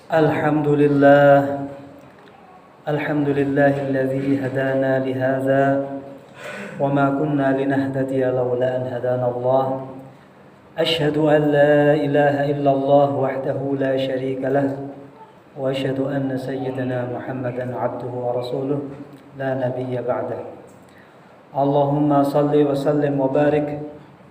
Alhamdulillah, alhamdulillahilladzi hadana lihadza wa ma kunna linahtadiya laula an hadana Allah. Asyhadu an la ilaha illallah wahdahu la syarika lah wa asyhadu anna sayyidana Muhammadan abduhu wa rasuluh la nabiyya ba'dah. Allahumma salli wa sallim wa barik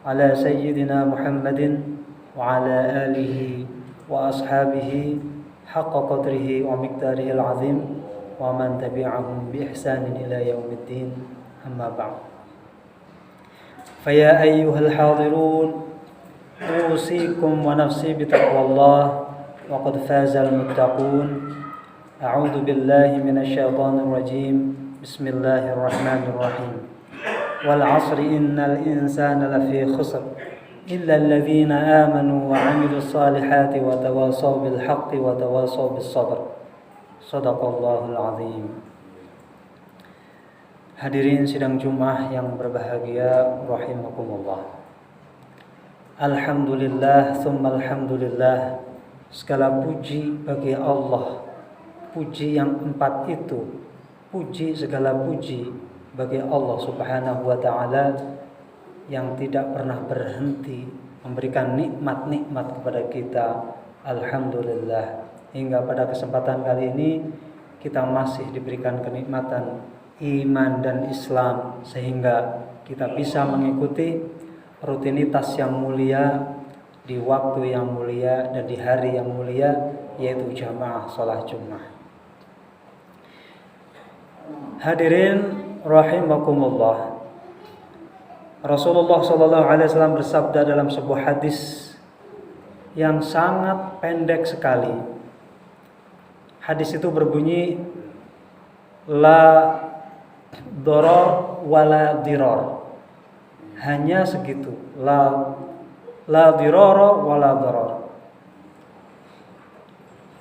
ala sayyidina Muhammadin wa ala alihi wa ashabihi haqqa qadrihi wa miqdarihi al-azim wa man tabi'ahum bi ihsanin ila yaumiddin, amma ba'd. Faya ayyuhal hadirun, usikum wa nafsi bitaqwallah wa qad fazal muttaqun. A'udzu billahi minasy syaithanir rajim. Bismillahirrahmanirrahim. Wal 'asri innal insana lafi khusr إلا الذين آمنوا وعملوا الصالحات وتواصوا بالحق وتواصوا بالصبر. Shadaqallahul azim. Hadirin sidang Jumat yang berbahagia rahimakumullah. Alhamdulillah tsumma alhamdulillah. Segala puji bagi Allah. Puji yang empat itu, segala puji bagi Allah Subhanahu wa taala yang tidak pernah berhenti memberikan nikmat-nikmat kepada kita. Alhamdulillah, hingga pada kesempatan kali ini kita masih diberikan kenikmatan iman dan Islam, sehingga kita bisa mengikuti rutinitas yang mulia di waktu yang mulia dan di hari yang mulia, yaitu jamaah salat Jumat. Hadirin rahimakumullah, Rasulullah SAW bersabda dalam sebuah hadis yang sangat pendek sekali. Hadis itu berbunyi, la darar wala dirar. Hanya segitu, la dirar wala darar.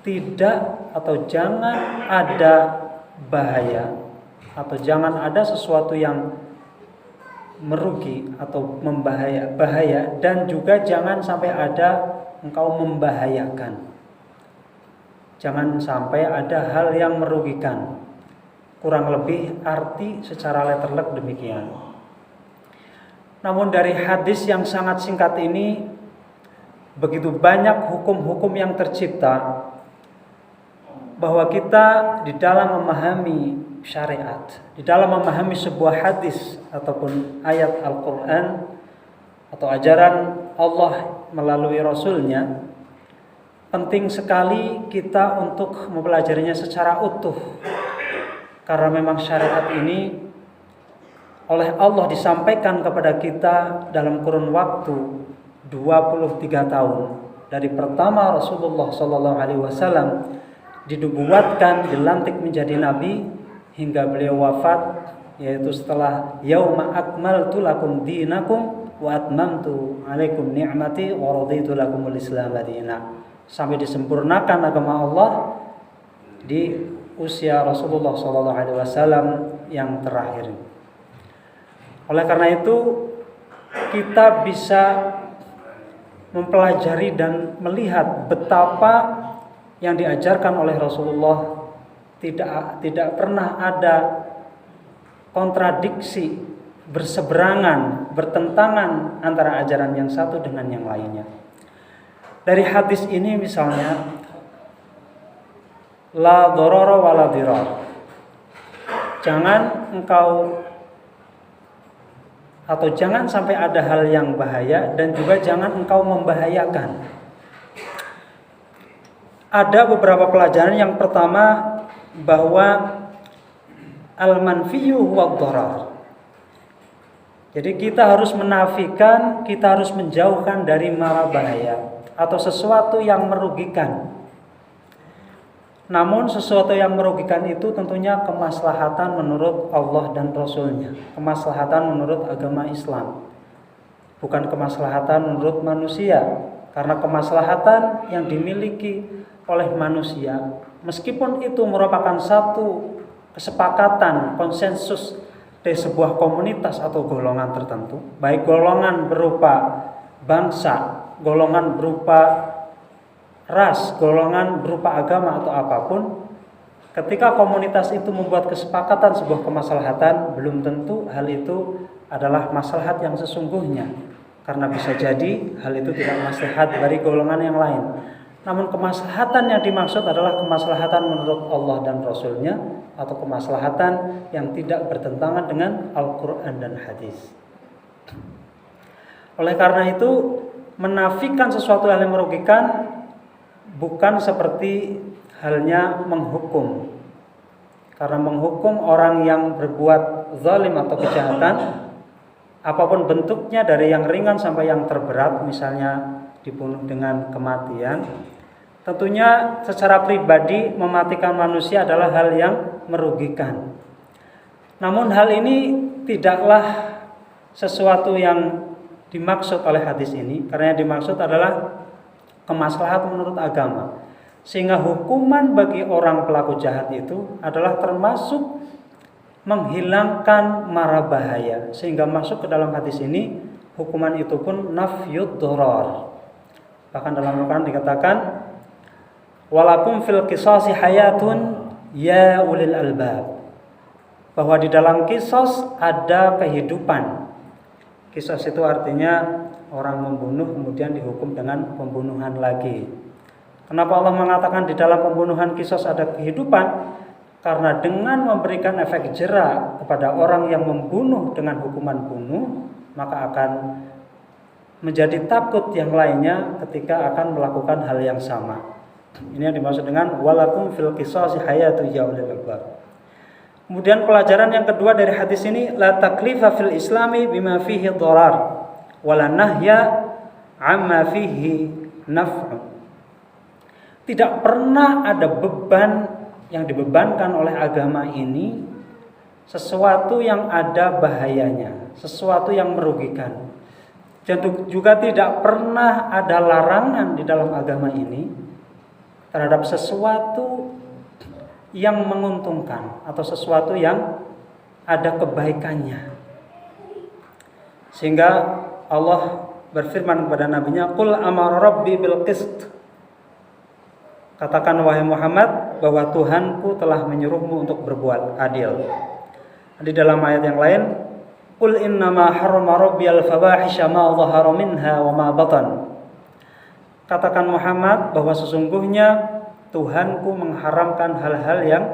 Tidak atau jangan ada bahaya, atau jangan ada sesuatu yang merugi atau bahaya, dan juga jangan sampai ada engkau membahayakan. Jangan sampai ada hal yang merugikan. Kurang lebih arti secara letterlek demikian. Namun dari hadis yang sangat singkat ini begitu banyak hukum-hukum yang tercipta, bahwa kita di dalam memahami syariat, di dalam memahami sebuah hadis ataupun ayat Al-Quran atau ajaran Allah melalui Rasulnya, penting sekali kita untuk mempelajarinya secara utuh. Karena memang syariat ini oleh Allah disampaikan kepada kita dalam kurun waktu 23 tahun. Dari pertama Rasulullah SAW dinubuatkan, dilantik menjadi nabi, hingga beliau wafat, yaitu setelah yauma akmaltu lakum dinakum wa atmamtu alaikum ni'mati wa raditu lakumul islam madina, sampai disempurnakan agama Allah di usia Rasulullah SAW yang terakhir. Oleh karena itu kita bisa mempelajari dan melihat betapa yang diajarkan oleh Rasulullah tidak pernah ada kontradiksi, berseberangan, bertentangan antara ajaran yang satu dengan yang lainnya. Dari hadis ini misalnya, la dororo wala dirar. Jangan engkau atau jangan sampai ada hal yang bahaya, dan juga jangan engkau membahayakan. Ada beberapa pelajaran. Yang pertama, bahwa al-manfiyu huwa dharar. Jadi kita harus menafikan, kita harus menjauhkan dari mara bahaya atau sesuatu yang merugikan. Namun sesuatu yang merugikan itu tentunya kemaslahatan menurut Allah dan Rasulnya, kemaslahatan menurut agama Islam, bukan kemaslahatan menurut manusia. Karena kemaslahatan yang dimiliki oleh manusia, meskipun itu merupakan satu kesepakatan, konsensus dari sebuah komunitas atau golongan tertentu, baik golongan berupa bangsa, golongan berupa ras, golongan, berupa agama atau apapun, ketika komunitas itu membuat kesepakatan sebuah kemaslahatan, belum tentu hal itu adalah maslahat yang sesungguhnya. Karena bisa jadi hal itu tidak maslahat dari golongan yang lain. Namun kemaslahatan yang dimaksud adalah kemaslahatan menurut Allah dan Rasul-Nya, atau kemaslahatan yang tidak bertentangan dengan Al-Quran dan hadis. Oleh karena itu, menafikan sesuatu hal yang merugikan bukan seperti halnya menghukum. Karena menghukum orang yang berbuat zalim atau kejahatan, apapun bentuknya dari yang ringan sampai yang terberat, misalnya dibunuh dengan kematian, tentunya secara pribadi mematikan manusia adalah hal yang merugikan. Namun hal ini tidaklah sesuatu yang dimaksud oleh hadis ini, karena yang dimaksud adalah kemaslahatan menurut agama. Sehingga hukuman bagi orang pelaku jahat itu adalah termasuk menghilangkan mara bahaya. Sehingga masuk ke dalam hadis ini, hukuman itu pun nafyud dorar. Bahkan dalam Al-Quran dikatakan, walakum fil qisasi hayatun ya ulil albab, bahwa di dalam kisos ada kehidupan. Kisos itu artinya orang membunuh kemudian dihukum dengan pembunuhan lagi. Kenapa Allah mengatakan di dalam pembunuhan kisos ada kehidupan? Karena dengan memberikan efek jera kepada orang yang membunuh dengan hukuman bunuh, maka akan menjadi takut yang lainnya ketika akan melakukan hal yang sama. Ini yang dimaksud dengan walakum fil qisasi hayatu ya ulil albab. Kemudian pelajaran yang kedua dari hadis ini, la taklifa fil islami bima fihi dharar wala nahya amma fihi naf'un. Tidak pernah ada beban yang dibebankan oleh agama ini sesuatu yang ada bahayanya, sesuatu yang merugikan. Dan juga tidak pernah ada larangan di dalam agama ini terhadap sesuatu yang menguntungkan atau sesuatu yang ada kebaikannya. Sehingga Allah berfirman kepada nabinya, qul amara rabbi bil qist. Katakan wahai Muhammad bahwa Tuhanku telah menyuruhmu untuk berbuat adil. Di dalam ayat yang lain, qul innama harrama rabbiyal fawahisha ma dhahara minha wa ma batan. Katakan Muhammad bahwa sesungguhnya Tuhanku mengharamkan hal-hal yang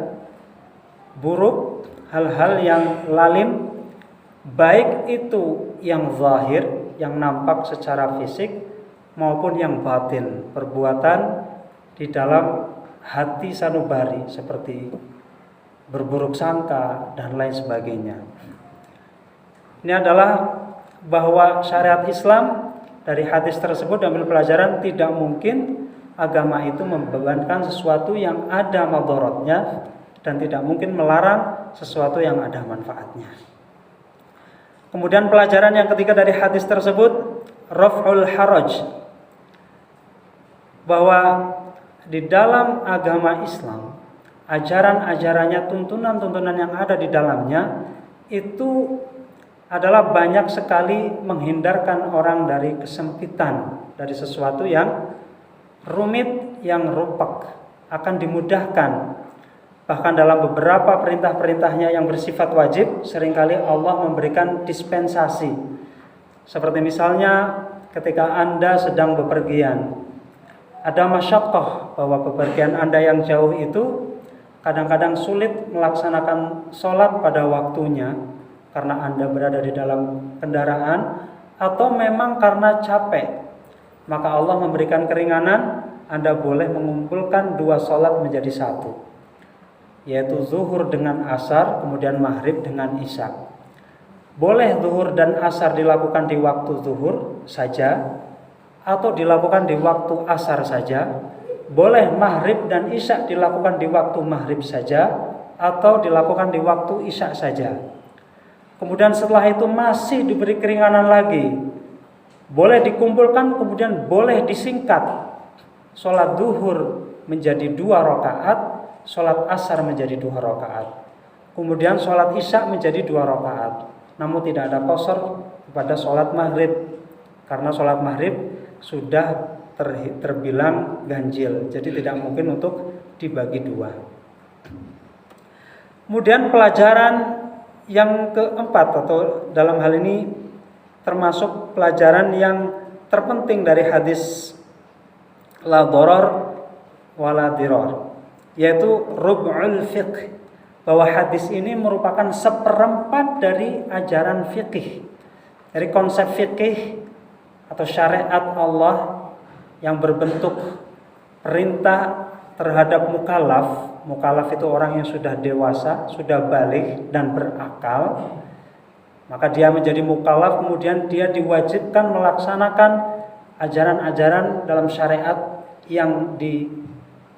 buruk, hal-hal yang lalim, baik itu yang zahir, yang nampak secara fisik, maupun yang batin, perbuatan di dalam hati sanubari seperti berburuk sangka dan lain sebagainya. Ini adalah bahwa syariat Islam dari hadis tersebut diambil pelajaran tidak mungkin agama itu membebankan sesuatu yang ada madharatnya dan tidak mungkin melarang sesuatu yang ada manfaatnya. Kemudian pelajaran yang ketiga dari hadis tersebut, raf'ul haraj, bahwa di dalam agama Islam, ajaran-ajarannya, tuntunan-tuntunan yang ada di dalamnya itu adalah banyak sekali menghindarkan orang dari kesempitan, dari sesuatu yang rumit, yang rupak, akan dimudahkan. Bahkan dalam beberapa perintah-perintahnya yang bersifat wajib, seringkali Allah memberikan dispensasi. Seperti misalnya ketika Anda sedang bepergian, ada masyaqqah bahwa bepergian Anda yang jauh itu kadang-kadang sulit melaksanakan sholat pada waktunya karena Anda berada di dalam kendaraan, atau memang karena capek. Maka Allah memberikan keringanan, Anda boleh mengumpulkan 2 sholat menjadi 1, yaitu zuhur dengan asar, kemudian maghrib dengan isya. Boleh zuhur dan asar dilakukan di waktu zuhur saja, atau dilakukan di waktu asar saja. Boleh maghrib dan isya dilakukan di waktu maghrib saja, atau dilakukan di waktu isya saja. Kemudian setelah itu masih diberi keringanan lagi, boleh dikumpulkan, kemudian boleh disingkat. Sholat zuhur menjadi 2 rakaat, sholat asar menjadi 2 rakaat, kemudian sholat isya menjadi 2 rakaat. Namun tidak ada qasar pada sholat maghrib, karena sholat maghrib sudah terbilang ganjil. Jadi tidak mungkin untuk dibagi dua. Kemudian pelajaran yang keempat, atau dalam hal ini termasuk pelajaran yang terpenting dari hadis la darar wala dirar, yaitu rub'ul fiqh, bahwa hadis ini merupakan seperempat dari ajaran fikih, dari konsep fikih atau syariat Allah yang berbentuk perintah terhadap mukallaf. Mukallaf itu orang yang sudah dewasa, sudah baligh dan berakal. Maka dia menjadi mukallaf, kemudian dia diwajibkan melaksanakan ajaran-ajaran dalam syariat yang di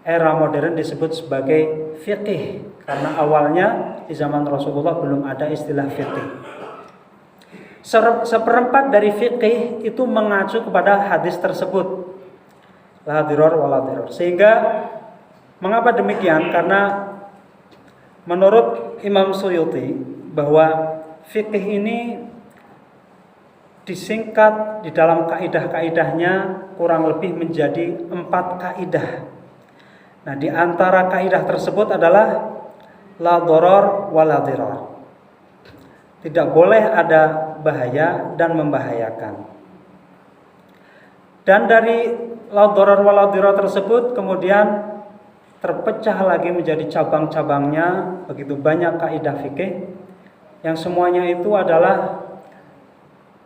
era modern disebut sebagai fikih, karena awalnya di zaman Rasulullah belum ada istilah fikih. Seperempat dari fikih itu mengacu kepada hadis tersebut, la dirar wala dirar. Sehingga mengapa demikian? Karena menurut Imam Suyuti bahwa fikih ini disingkat di dalam kaidah-kaidahnya kurang lebih menjadi 4 kaidah. Nah, di antara kaidah tersebut adalah la darar wala dirar. Tidak boleh ada bahaya dan membahayakan. Dan dari la darar wala dirar tersebut kemudian terpecah lagi menjadi cabang-cabangnya begitu banyak kaidah fikih yang semuanya itu adalah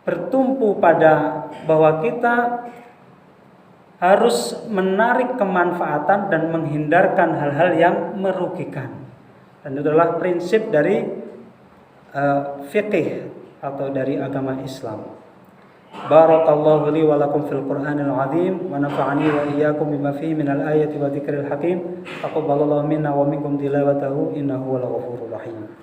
bertumpu pada bahwa kita harus menarik kemanfaatan dan menghindarkan hal-hal yang merugikan. Dan itu adalah prinsip dari fikih atau dari agama Islam. Barakallahu li wa lakum fil Qur'anil azim wa nafa'ani wa iyyakum bima fihi minal ayati wa dzikril hakim. Taqabbalallahu minna wa minkum tilawatahu innahu wal ghafurur rahim.